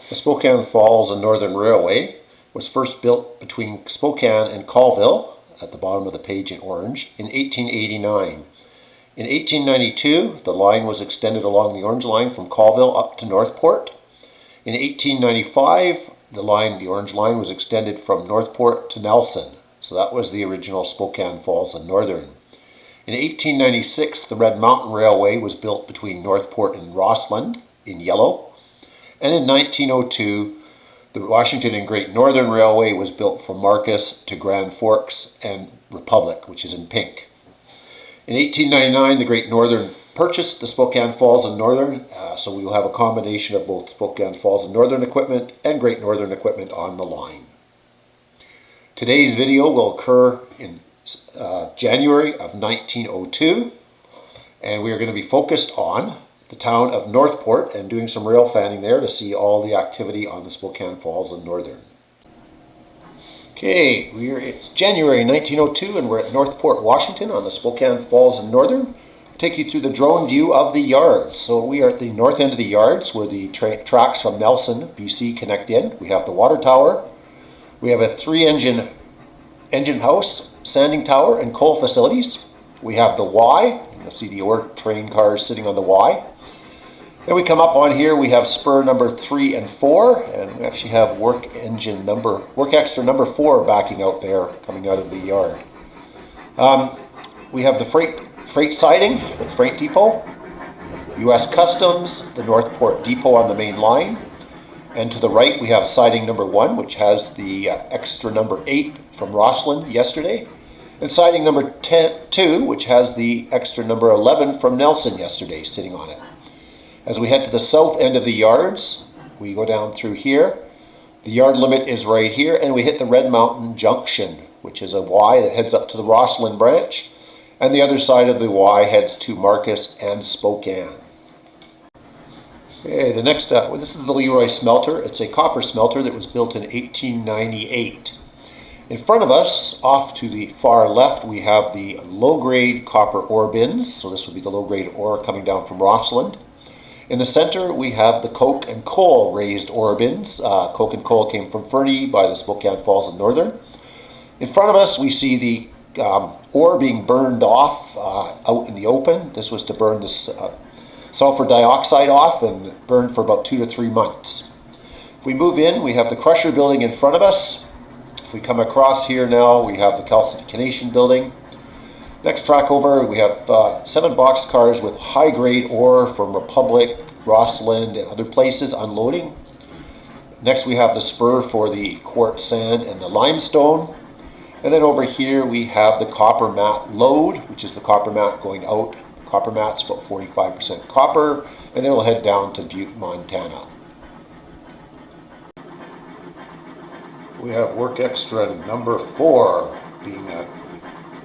The Spokane Falls and Northern Railway was first built between Spokane and Colville, at the bottom of the page in orange, in 1889. In 1892, the line was extended along the Orange Line from Colville up to Northport. In 1895, the Orange Line was extended from Northport to Nelson. So that was the original Spokane Falls and Northern. In 1896, the Red Mountain Railway was built between Northport and Rossland in yellow. And in 1902, the Washington and Great Northern Railway was built from Marcus to Grand Forks and Republic, which is in pink. In 1899, the Great Northern purchased the Spokane Falls and Northern, so we will have a combination of both Spokane Falls and Northern equipment and Great Northern equipment on the line. Today's video will occur in January of 1902, and we are going to be focused on the town of Northport and doing some rail fanning there to see all the activity on the Spokane Falls and Northern. Okay, it's January 1902 and we're at Northport, Washington on the Spokane Falls and Northern. I'll take you through the drone view of the yards. So we are at the north end of the yards where the tracks from Nelson, BC connect in. We have the water tower. We have a 3-engine house, sanding tower, and coal facilities. We have the Y. You'll see the ore train cars sitting on the Y. Then we come up on here, we have spur number 3 and 4, and we actually have work extra number 4 backing out there, coming out of the yard. We have the freight siding, the freight depot, U.S. Customs, the Northport depot on the main line, and to the right we have siding number 1, which has the extra number 8 from Rossland yesterday, and siding number 2, which has the extra number 11 from Nelson yesterday sitting on it. As we head to the south end of the yards, we go down through here. The yard limit is right here, and we hit the Red Mountain Junction, which is a Y that heads up to the Rossland branch, and the other side of the Y heads to Marcus and Spokane. Okay, the next this is the LeRoi Smelter. It's a copper smelter that was built in 1898. In front of us, off to the far left, we have the low-grade copper ore bins. So this would be the low-grade ore coming down from Rossland. In the center, we have the coke and coal raised ore bins. Coke and coal came from Fernie by the Spokane Falls and Northern. In front of us, we see the ore being burned off out in the open. This was to burn this sulfur dioxide off and burned for about 2 to 3 months. If we move in, we have the crusher building in front of us. If we come across here now, we have the calcification building. Next track over, we have 7 box cars with high-grade ore from Republic, Rossland, and other places unloading. Next we have the spur for the quartz sand and the limestone. And then over here we have the copper mat load, which is the copper mat going out. Copper mat's about 45% copper, and it'll head down to Butte, Montana. We have work extra number 4 being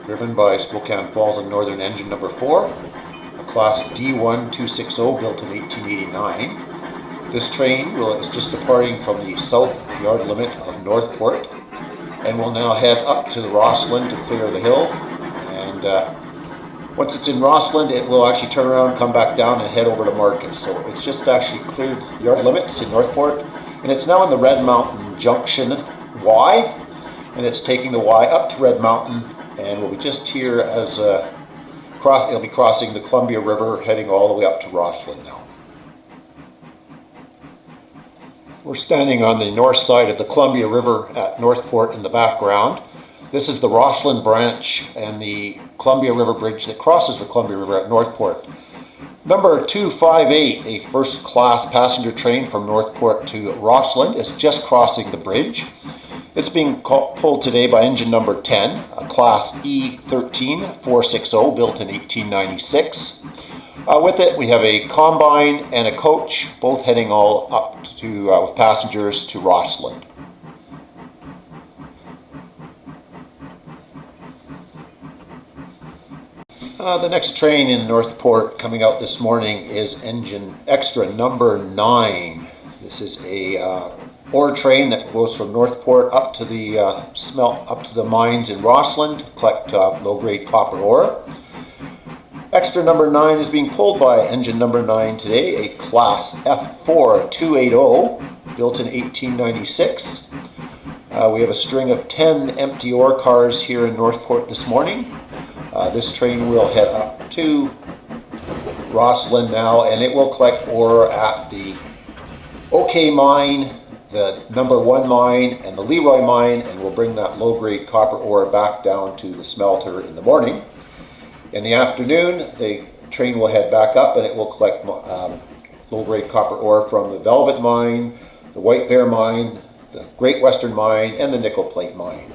driven by Spokane Falls and Northern engine number 4, a class D1 260 built in 1889. This train is just departing from the south yard limit of Northport and will now head up to the Rossland to clear the hill. And once it's in Rossland, it will actually turn around, come back down, and head over to Marcus. So it's just actually cleared yard limits in Northport, and it's now in the Red Mountain Junction Y, and it's taking the Y up to Red Mountain. And we'll be just here as it'll be crossing the Columbia River, heading all the way up to Rossland now. We're standing on the north side of the Columbia River at Northport in the background. This is the Rossland branch and the Columbia River bridge that crosses the Columbia River at Northport. Number 258, a first-class passenger train from Northport to Rossland, is just crossing the bridge. It's being pulled today by engine number 10, a class E13 460 built in 1896. With it, we have a combine and a coach, both heading all up to with passengers to Rossland. The next train in Northport coming out this morning is engine extra number 9. This is a ore train that goes from Northport up to the mines in Rossland to collect low-grade copper ore. Extra number 9 is being pulled by engine number 9 today, a class F4 280 built in 1896. We have a string of 10 empty ore cars here in Northport this morning. This train will head up to Rossland now, and it will collect ore at the OK mine, the number 1 mine, and the LeRoi mine, and we'll bring that low-grade copper ore back down to the smelter in the morning. In the afternoon, the train will head back up and it will collect low-grade copper ore from the Velvet mine, the White Bear mine, the Great Western mine, and the Nickel Plate mine.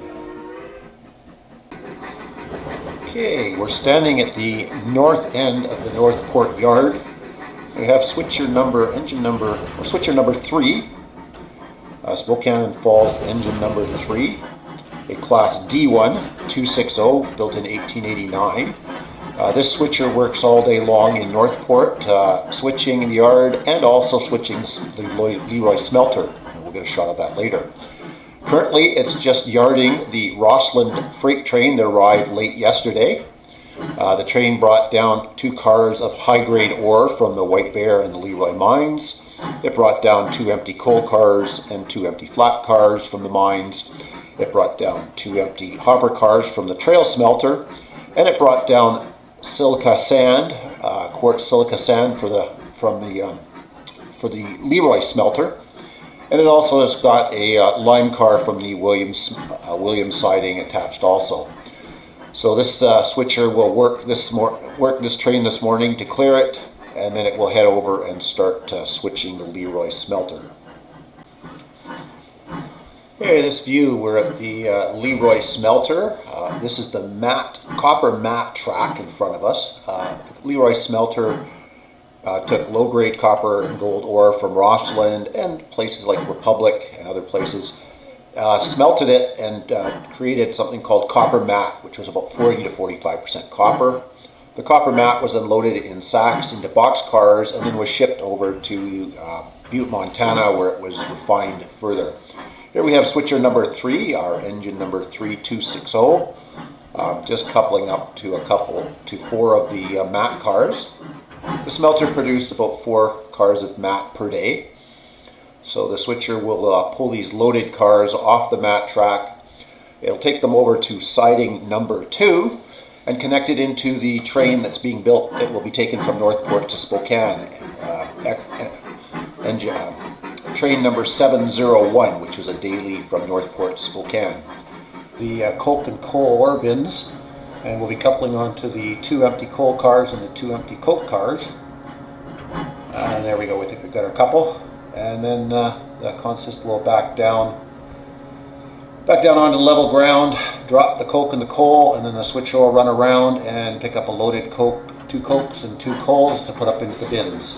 Okay, we're standing at the north end of the Northport yard. We have switcher number 3, Spokane Falls engine number 3, a class D1 260 built in 1889. This switcher works all day long in Northport, switching in the yard and also switching the LeRoi Smelter. We'll get a shot of that later. Currently, it's just yarding the Rossland freight train that arrived late yesterday. The train brought down 2 cars of high-grade ore from the White Bear and the LeRoi mines. It brought down 2 empty coal cars and 2 empty flat cars from the mines. It brought down 2 empty hopper cars from the trail smelter, and it brought down silica sand, quartz silica sand for the LeRoi smelter, and it also has got a lime car from the Williams siding attached also. So this switcher will work this train this morning to clear it, and then it will head over and start switching the LeRoi smelter. Okay, this view, we're at the LeRoi smelter. This is the copper matte track in front of us. The LeRoi smelter took low-grade copper and gold ore from Rossland and places like Republic and other places, smelted it and created something called copper matte, which was about 40 to 45% copper. The copper matte was unloaded in sacks into box cars and then was shipped over to Butte, Montana, where it was refined further. Here we have switcher number 3, our engine number 3260, just coupling up to 4 of the matte cars. The smelter produced about 4 cars of matte per day. So the switcher will pull these loaded cars off the matte track. It'll take them over to siding number 2 and connect it into the train that's being built. It will be taken from Northport to Spokane. Train number 701, which is a daily from Northport to Spokane. The coke and coal ore bins, and we'll be coupling onto the 2 empty coal cars and the 2 empty coke cars. And there we go, we think we've got our couple. And then the consist will back down onto level ground, drop the coke and the coal, and then the switcher will run around and pick up a loaded coke, 2 cokes and 2 coals to put up into the bins.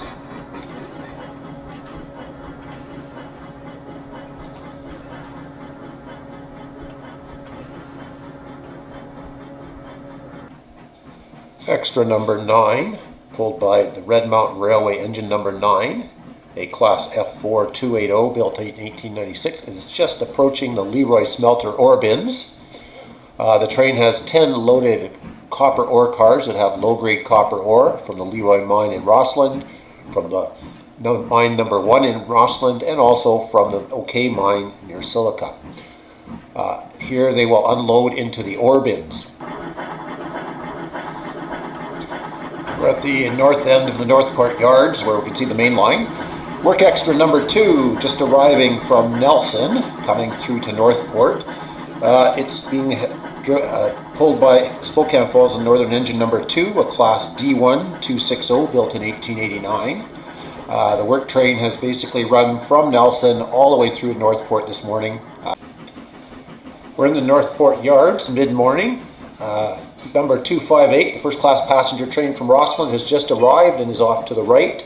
Extra number 9, pulled by the Red Mountain Railway engine number 9, a class F4 280 built in 1896, and it's just approaching the LeRoi smelter ore bins. The train has 10 loaded copper ore cars that have low-grade copper ore from the LeRoi mine in Rossland, from the mine number 1 in Rossland, and also from the OK mine near Silica. Here they will unload into the ore bins. We're at the north end of the Northport yards where we can see the main line. Work extra number 2 just arriving from Nelson, coming through to Northport. It's being pulled by Spokane Falls and Northern engine number 2, a class D1 260 built in 1889. The work train has basically run from Nelson all the way through Northport this morning. We're in the Northport yards mid-morning. Number 258, the first class passenger train from Rossland, has just arrived and is off to the right,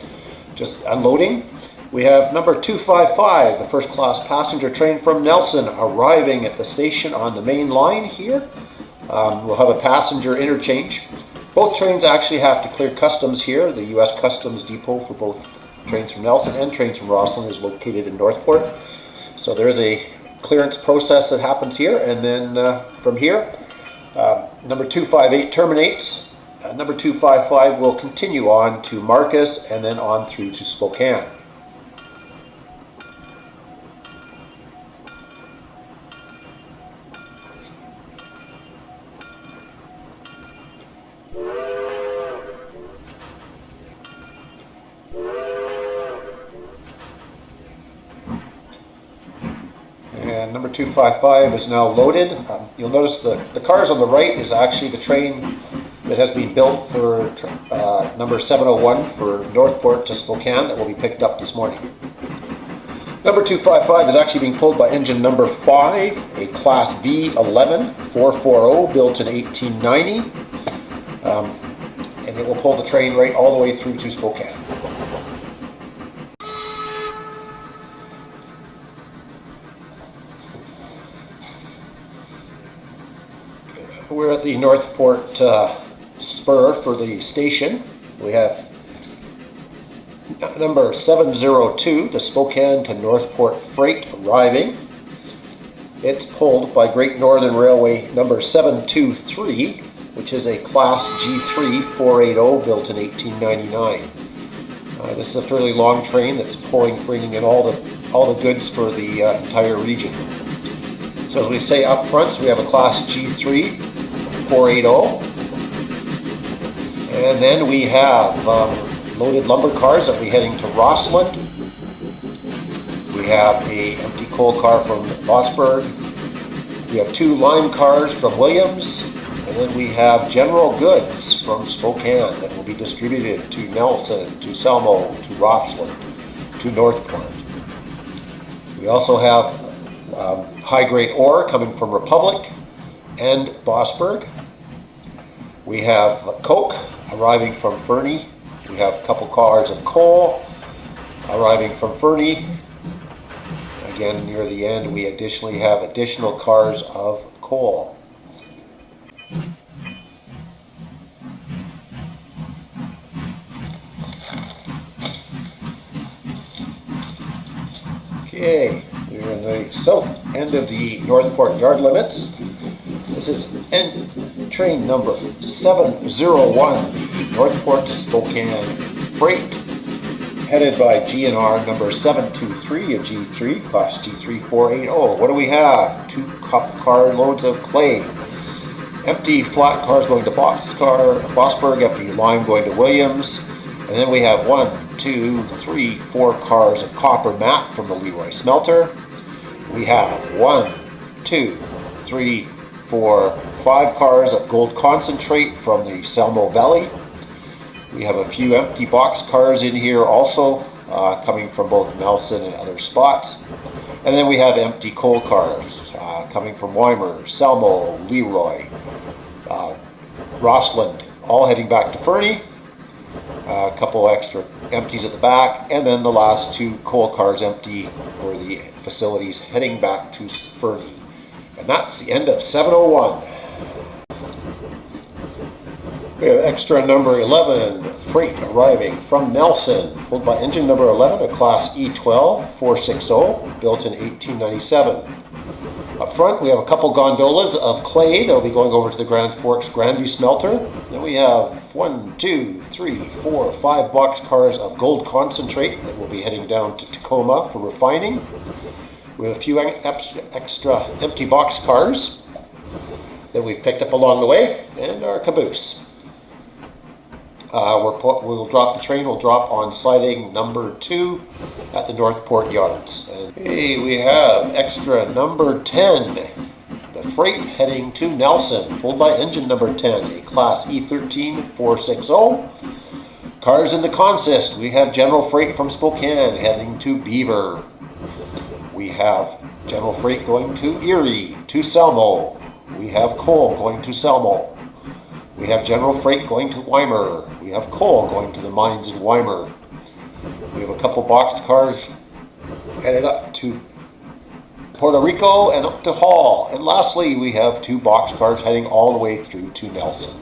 just unloading. We have number 255, the first class passenger train from Nelson, arriving at the station on the main line here. We'll have a passenger interchange. Both trains actually have to clear customs here. The U.S. Customs depot for both trains from Nelson and trains from Rossland is located in Northport. So there is a clearance process that happens here, and then from here, number 258 terminates. Number 255 will continue on to Marcus and then on through to Spokane. And number 255 is now loaded. You'll notice the cars on the right is actually the train that has been built for number 701 for Northport to Spokane that will be picked up this morning. Number 255 is actually being pulled by engine number 5, a Class B11 440 built in 1890. And it will pull the train right all the way through to Spokane. We're at the Northport spur for the station. We have number 702, the Spokane to Northport freight arriving. It's pulled by Great Northern Railway number 723, which is a Class G3 480 built in 1899. This is a fairly long train that's bringing in all the goods for the entire region. So as we say up front, so we have a Class G3 480, and then we have loaded lumber cars that will be heading to Rossland. We have a empty coal car from Bossburg. We have 2 lime cars from Williams, and then we have general goods from Spokane that will be distributed to Nelson, to Selmo, to Rossland, to Northport. We also have high-grade ore coming from Republic and Bossburg. We have coke arriving from Fernie. We have a couple cars of coal arriving from Fernie. Again, near the end, we additionally have additional cars of coal. Okay, we're in the south end of the Northport yard limits. This is train number 701, Northport to Spokane freight, headed by GNR number 723, a G3, Class G3 480. What do we have? 2 car loads of clay. Empty flat cars going to Bossburg, empty lime going to Williams. And then we have 1, 2, 3, 4 cars of copper matte from the LeRoi Smelter. We have 1, 2, 3, 4, 5 cars of gold concentrate from the Selmo Valley. We have a few empty box cars in here also, coming from both Nelson and other spots. And then we have empty coal cars coming from Weimar, Selmo, LeRoi, Rossland, all heading back to Fernie. A couple extra empties at the back, and then the last 2 coal cars empty for the facilities heading back to Fernie. And that's the end of 701. We have extra number 11, freight arriving from Nelson, pulled by engine number 11, a Class E12 460, built in 1897. Up front, we have a couple gondolas of clay that will be going over to the Grand Forks Grandview Smelter. Then we have 1, 2, 3, 4, 5 box cars of gold concentrate that will be heading down to Tacoma for refining. We have a few extra empty box cars that we've picked up along the way, and our caboose. We'll drop the train. We'll drop on siding number 2 at the Northport yards. And hey, we have extra number 10, the freight heading to Nelson, pulled by engine number 10, a Class E13 460. Cars in the consist. We have general freight from Spokane heading to Beaver. We have general freight going to Erie, to Selmo. We have coal going to Selmo. We have general freight going to Weimar. We have coal going to the mines in Weimar. We have a couple boxed cars headed up to Puerto Rico and up to Hall. And lastly, we have 2 box cars heading all the way through to Nelson.